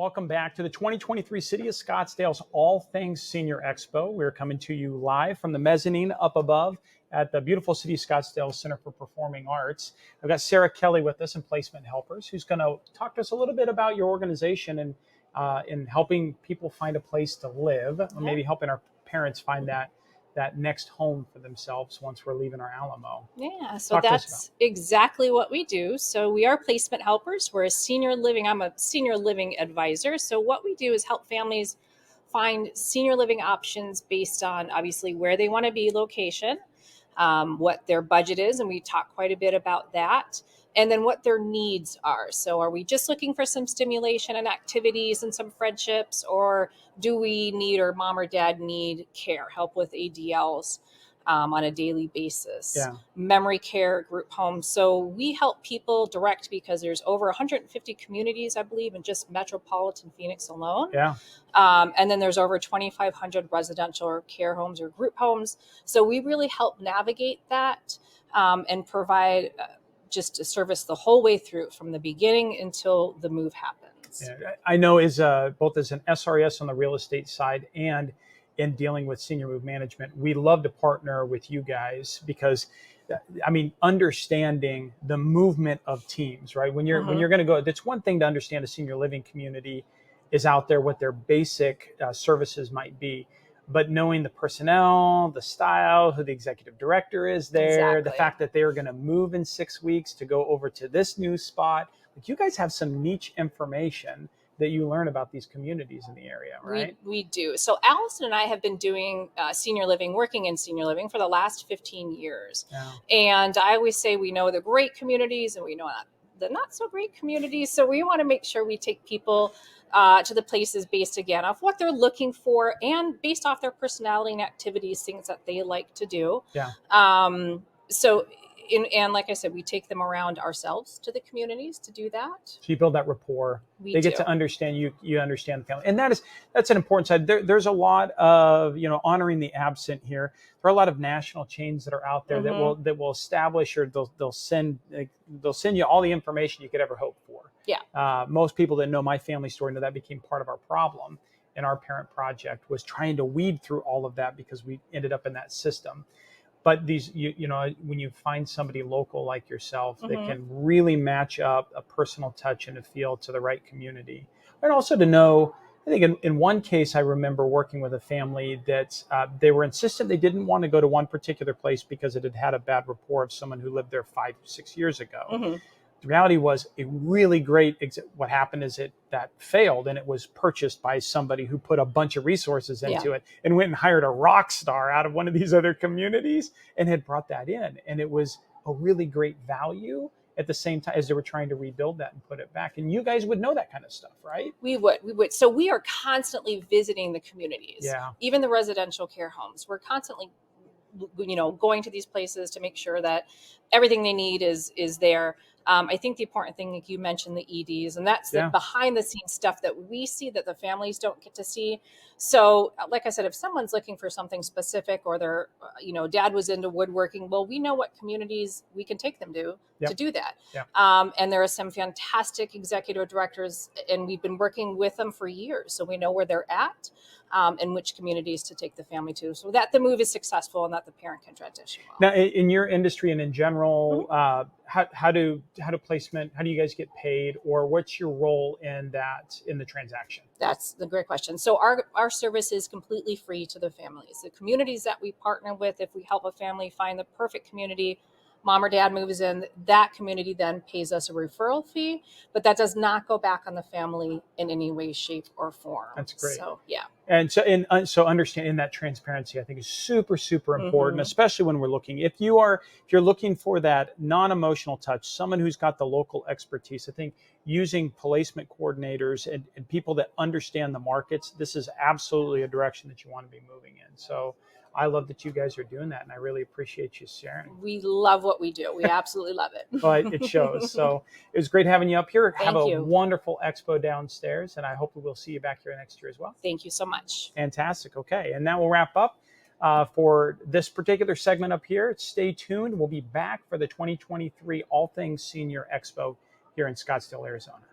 welcome back to the 2023 City of Scottsdale's All Things Senior Expo. We're coming to you live from the mezzanine up above at the beautiful City of Scottsdale Center for Performing Arts. I've got Sarah Kelley with us in Placement Helpers, who's going to talk to us a little bit about your organization and in helping people find a place to live, or maybe helping our parents find that next home for themselves once we're leaving our Alamo. Yeah, so that's exactly what we do. So we are placement helpers. I'm a senior living advisor. So what we do is help families find senior living options based on obviously where they want to be, location, what their budget is, and we talk quite a bit about that, and then what their needs are. So are we just looking for some stimulation and activities and some friendships, or do we need, or mom or dad need care, help with ADLs on a daily basis, memory care, group homes. So we help people direct, because there's over 150 communities, I believe, in just metropolitan Phoenix alone. And then there's over 2,500 residential or care homes or group homes. So we really help navigate that and provide just a service the whole way through, from the beginning until the move happens. I know both as an SRES on the real estate side and in dealing with senior move management, we love to partner with you guys because, I mean, understanding the movement of teams, right? When you're going to go, that's one thing to understand. A senior living community is out there, what their basic services might be, but knowing the personnel, the style, who the executive director is there, the fact that they are going to move in 6 weeks to go over to this new spot. Like, you guys have some niche information that you learn about these communities in the area, right? We do. So Allison and I have been doing working in senior living for the last 15 years. And I always say we know the great communities and we know the not so great communities. So we want to make sure we take people to the places based, again, off what they're looking for and based off their personality and activities, things that they like to do. And like I said, we take them around ourselves to the communities to do that. So you build that rapport. They get to understand you. You understand the family, and that's an important side. There's a lot of honoring the absent here. There are a lot of national chains that are out there that will establish, or they'll send you all the information you could ever hope for. Most people that know my family story know that became part of our problem in our parent project, was trying to weed through all of that because we ended up in that system. But these, when you find somebody local like yourself that can really match up a personal touch and a feel to the right community. And also to know, I think in one case, I remember working with a family that they were insistent they didn't want to go to one particular place because it had had a bad rapport of someone who lived there 5-6 years ago. The reality was a really great, what happened is that failed, and it was purchased by somebody who put a bunch of resources into it and went and hired a rock star out of one of these other communities and had brought that in. And it was a really great value at the same time as they were trying to rebuild that and put it back. And you guys would know that kind of stuff, right? We would. So we are constantly visiting the communities, even the residential care homes. We're constantly going to these places to make sure that everything they need is there. I think the important thing, like you mentioned, the EDs, and that's the behind the scenes stuff that we see that the families don't get to see. So like I said, if someone's looking for something specific, or their, dad was into woodworking, well, we know what communities we can take them to do that. And there are some fantastic executive directors, and we've been working with them for years. So we know where they're at and which communities to take the family to, so that the move is successful and that the parent can transition well. Now, in your industry and in general, how do you guys get paid, or what's your role in the transaction? That's the great question. So our service is completely free to the families. The communities that we partner with, if we help a family find the perfect community, mom or dad moves in, that community then pays us a referral fee, but that does not go back on the family in any way, shape, or form. That's great. So, And so understanding that transparency, I think, is super, super important, especially when we're looking. If you're looking for that non-emotional touch, someone who's got the local expertise, I think using placement coordinators and people that understand the markets, this is absolutely a direction that you want to be moving in. So I love that you guys are doing that, and I really appreciate you sharing. We love what we do. We absolutely love it. But it shows. So it was great having you up here. Have a wonderful expo downstairs, and I hope we'll see you back here next year as well. Thank you so much. Fantastic. Okay, and that will wrap up for this particular segment up here. Stay tuned. We'll be back for the 2023 All Things Senior Expo here in Scottsdale, Arizona.